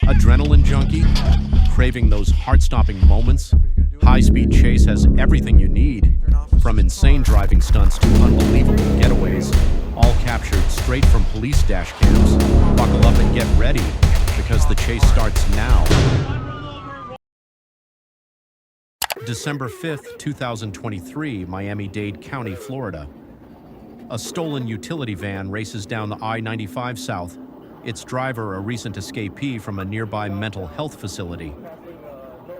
Adrenaline junkie? Craving those heart-stopping moments? High-speed chase has everything you need. From insane driving stunts to unbelievable getaways, all captured straight from police dash cams. Buckle up and get ready, because the chase starts now. December 5th, 2023, Miami-Dade County, Florida. A stolen utility van races down the I-95 South, its driver a recent escapee from a nearby mental health facility.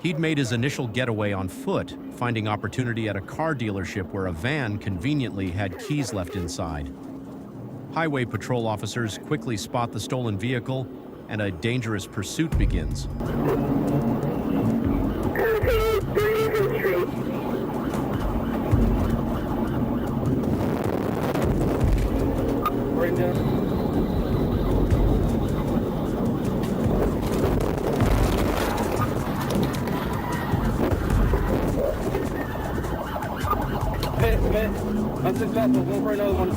He'd made his initial getaway on foot, finding opportunity at a car dealership where a van conveniently had keys left inside. Highway patrol officers quickly spot the stolen vehicle, and a dangerous pursuit begins. Unsuccessful, going for another one.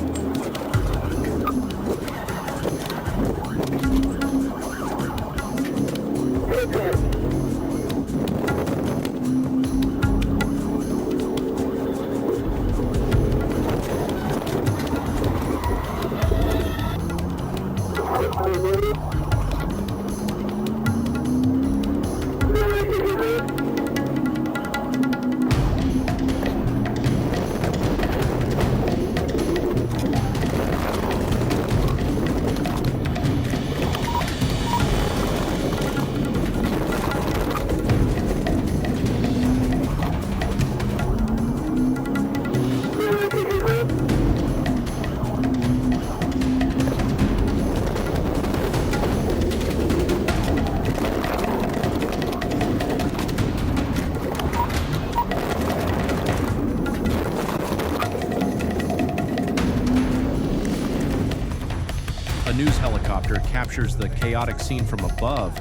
A news helicopter captures the chaotic scene from above,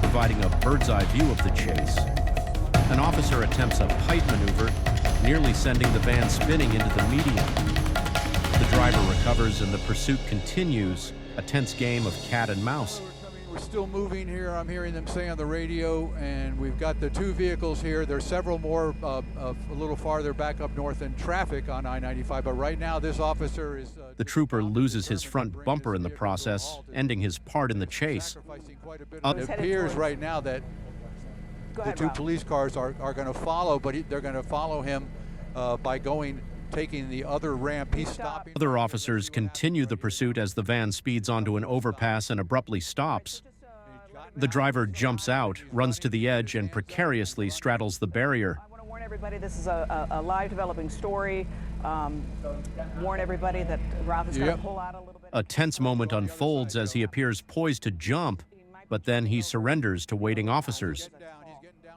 providing a bird's-eye view of the chase. An officer attempts a pipe maneuver, nearly sending the van spinning into the median. The driver recovers and the pursuit continues, a tense game of cat and mouse. We're still moving here. I'm hearing them say on the radio, and we've got the two vehicles here. There's several more a little farther back up north in traffic on I-95, but right now this officer is... The trooper loses his front bumper in the process, ending his part in the chase. It appears right now that the two police cars are going to follow, but they're going to follow him by taking the other ramp. He's stopping. Other officers continue the pursuit as the van speeds onto an overpass and abruptly stops. The driver jumps out, runs to the edge, and precariously straddles the barrier. I want to warn everybody, this is a live developing story. Warn everybody that Ralph is going to pull out a little bit. A tense moment unfolds as he appears poised to jump, but then he surrenders to waiting officers.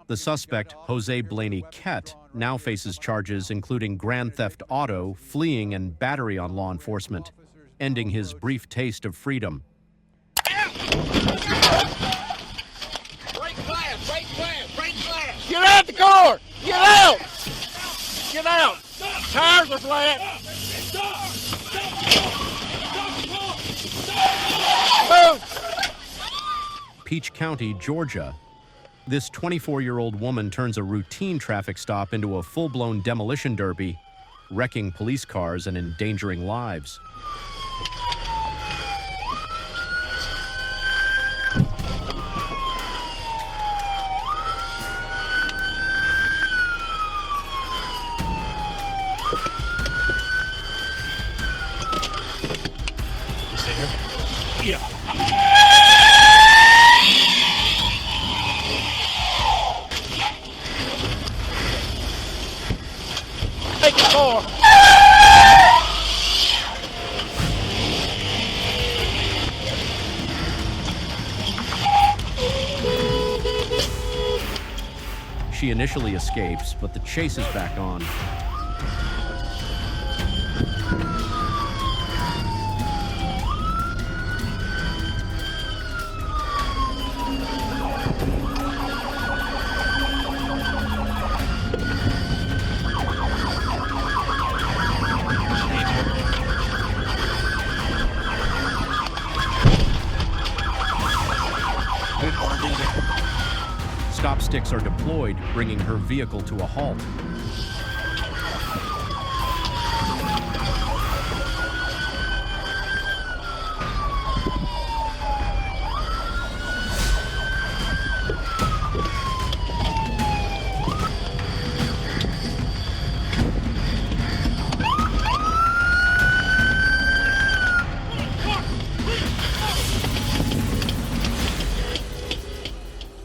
The suspect, Jose Blaney Kett, now faces charges including grand theft auto, fleeing, and battery on law enforcement, ending his brief taste of freedom. Break glass, break glass, break glass! Get out the car! Get out! Get out! Tires are flat! Move! Peach County, Georgia. This 24-year-old woman turns a routine traffic stop into a full-blown demolition derby, wrecking police cars and endangering lives. Yeah. Take the car. She initially escapes, but the chase is back on. Stop sticks are deployed, bringing her vehicle to a halt.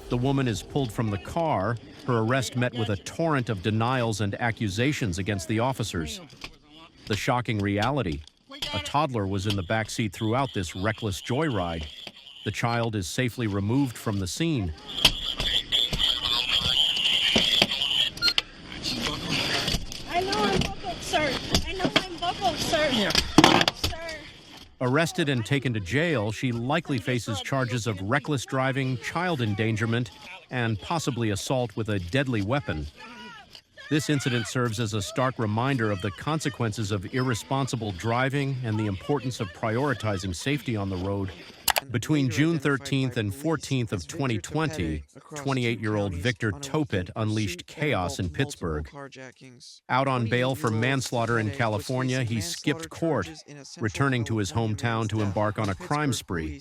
The woman is pulled from the car. Her arrest met with a torrent of denials and accusations against the officers. The shocking reality: a toddler was in the back seat throughout this reckless joyride. The child is safely removed from the scene. I know I'm buckled, sir. I know I'm buckled, sir. Yeah. Sir. Arrested and taken to jail, she likely faces charges of reckless driving, child endangerment, and possibly assault with a deadly weapon. This incident serves as a stark reminder of the consequences of irresponsible driving and the importance of prioritizing safety on the road. Between June 13th and 14th of 2020, 28-year-old Victor Topit unleashed chaos in Pittsburgh. Out on bail for manslaughter in California, he skipped court, returning to his hometown to embark on a crime spree.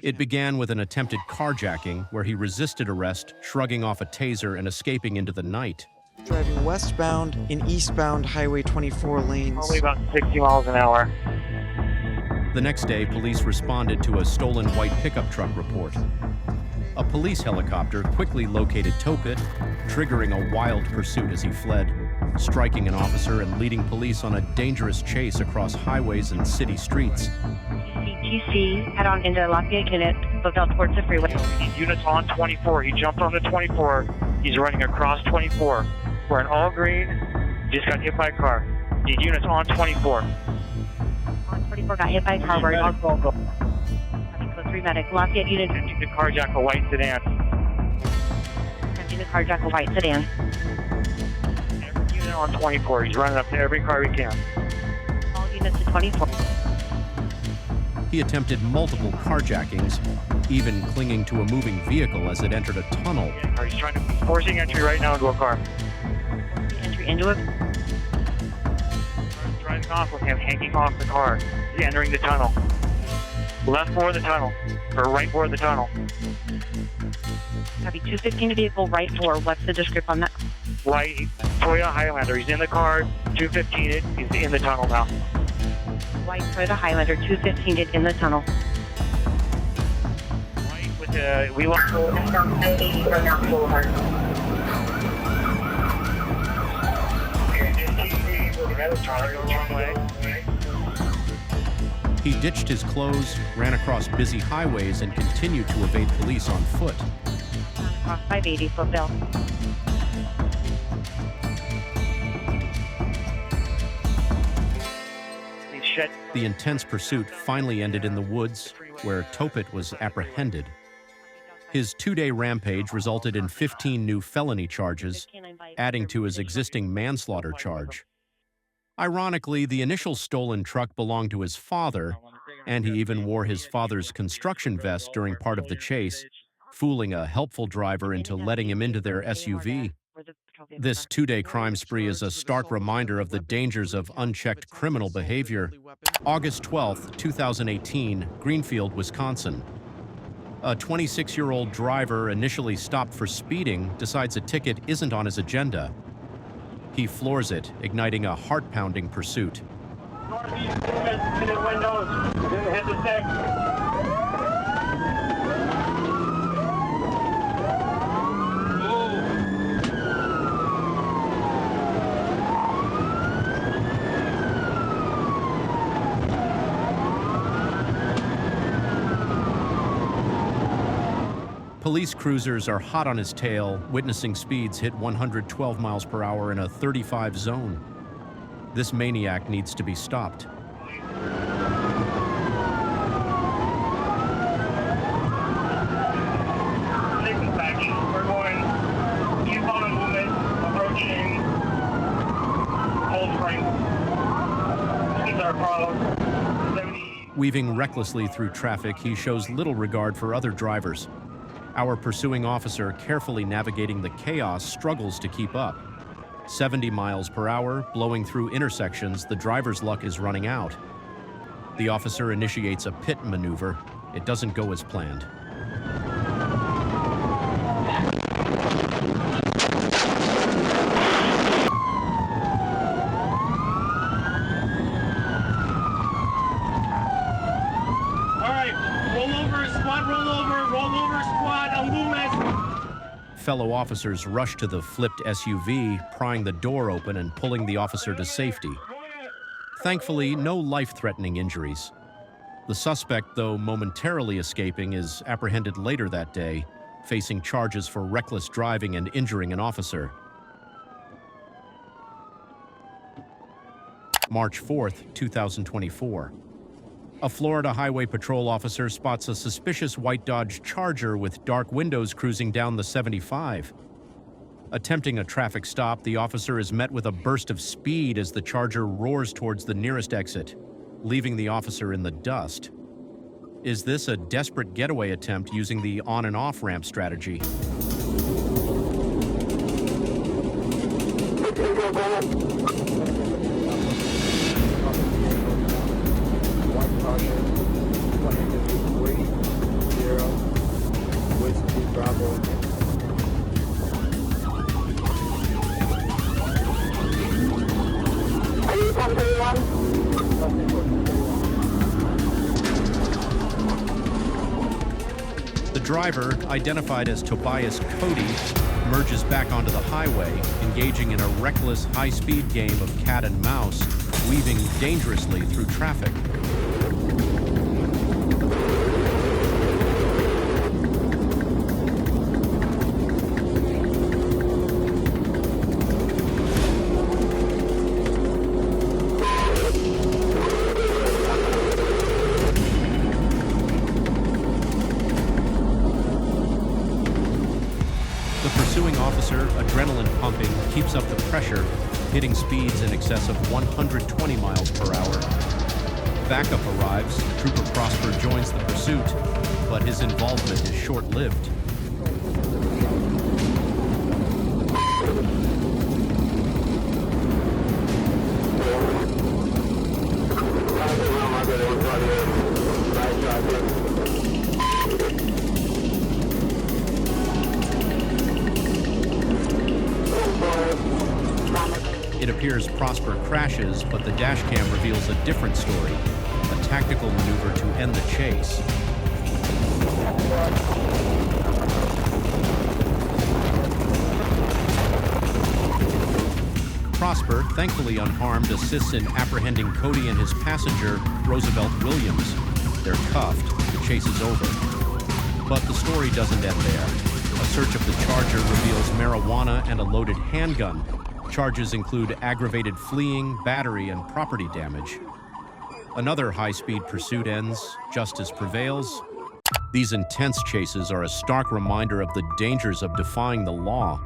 It began with an attempted carjacking, where he resisted arrest, shrugging off a taser and escaping into the night. Driving westbound in eastbound Highway 24 lanes. Only about 60 miles an hour. The next day, police responded to a stolen white pickup truck report. A police helicopter quickly located Topit, triggering a wild pursuit as he fled, striking an officer and leading police on a dangerous chase across highways and city streets. CTC, head on into Lafayette unit, moved out towards the freeway. Units on 24. He jumped on the 24. He's running across 24. We're in all green. Just got hit by a car. Need units on 24. On 24 got hit by a car. We're in all go. Having code 3 medic. Lafayette unit. Emptying the carjack, a white sedan. Emptying the carjack, a white sedan. Every unit on 24. He's running up to every car he can. All units to 24. He attempted multiple carjackings, even clinging to a moving vehicle as it entered a tunnel. He's forcing entry right now into a car. Entry into it. Driving off with him, hanging off the car. He's entering the tunnel. Left board of the tunnel, or right board of the tunnel. Copy 215 vehicle, right door. What's the description on that? White Toyota Highlander. He's in the car. 215 it. He's in the tunnel now. White Toyota Highlander, 215 it in the tunnel. White with the we want. He ditched his clothes, ran across busy highways, and continued to evade police on foot. Across 580, Footbell. The intense pursuit finally ended in the woods, where Topit was apprehended. His 2-day rampage resulted in 15 new felony charges, adding to his existing manslaughter charge. Ironically, the initial stolen truck belonged to his father, and he even wore his father's construction vest during part of the chase, fooling a helpful driver into letting him into their SUV. This 2-day crime spree is a stark reminder of the dangers of unchecked criminal behavior. August 12, 2018, Greenfield, Wisconsin. A 26-year-old driver, initially stopped for speeding, decides a ticket isn't on his agenda. He floors it, igniting a heart-pounding pursuit. Northeast, tinted windows, didn't hit the stick. Police cruisers are hot on his tail, witnessing speeds hit 112 miles per hour in a 35 zone. This maniac needs to be stopped. We're going eastbound movement, approaching Cold Spring. These are Carlos. Weaving recklessly through traffic, he shows little regard for other drivers. Our pursuing officer, carefully navigating the chaos, struggles to keep up. 70 miles per hour, blowing through intersections, the driver's luck is running out. The officer initiates a pit maneuver. It doesn't go as planned. Fellow officers rush to the flipped SUV, prying the door open and pulling the officer to safety. Thankfully, no life-threatening injuries. The suspect, though momentarily escaping, is apprehended later that day, facing charges for reckless driving and injuring an officer. March 4th, 2024. A Florida Highway Patrol officer spots a suspicious white Dodge Charger with dark windows cruising down the 75. Attempting a traffic stop, the officer is met with a burst of speed as the Charger roars towards the nearest exit, leaving the officer in the dust. Is this a desperate getaway attempt using the on and off ramp strategy? The driver, identified as Tobias Cody, merges back onto the highway, engaging in a reckless high-speed game of cat and mouse, weaving dangerously through traffic. The pursuing officer, adrenaline pumping, keeps up the pressure, hitting speeds in excess of 120 miles per hour. Backup arrives, Trooper Prosper joins the pursuit, but his involvement is short-lived. It appears Prosper crashes, but the dashcam reveals a different story, a tactical maneuver to end the chase. Prosper, thankfully unharmed, assists in apprehending Cody and his passenger, Roosevelt Williams. They're cuffed, the chase is over. But the story doesn't end there. A search of the Charger reveals marijuana and a loaded handgun. Charges include aggravated fleeing, battery, and property damage. Another high-speed pursuit ends, justice prevails. These intense chases are a stark reminder of the dangers of defying the law.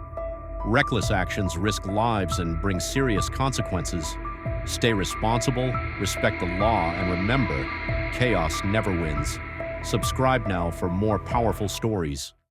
Reckless actions risk lives and bring serious consequences. Stay responsible, respect the law, and remember, chaos never wins. Subscribe now for more powerful stories.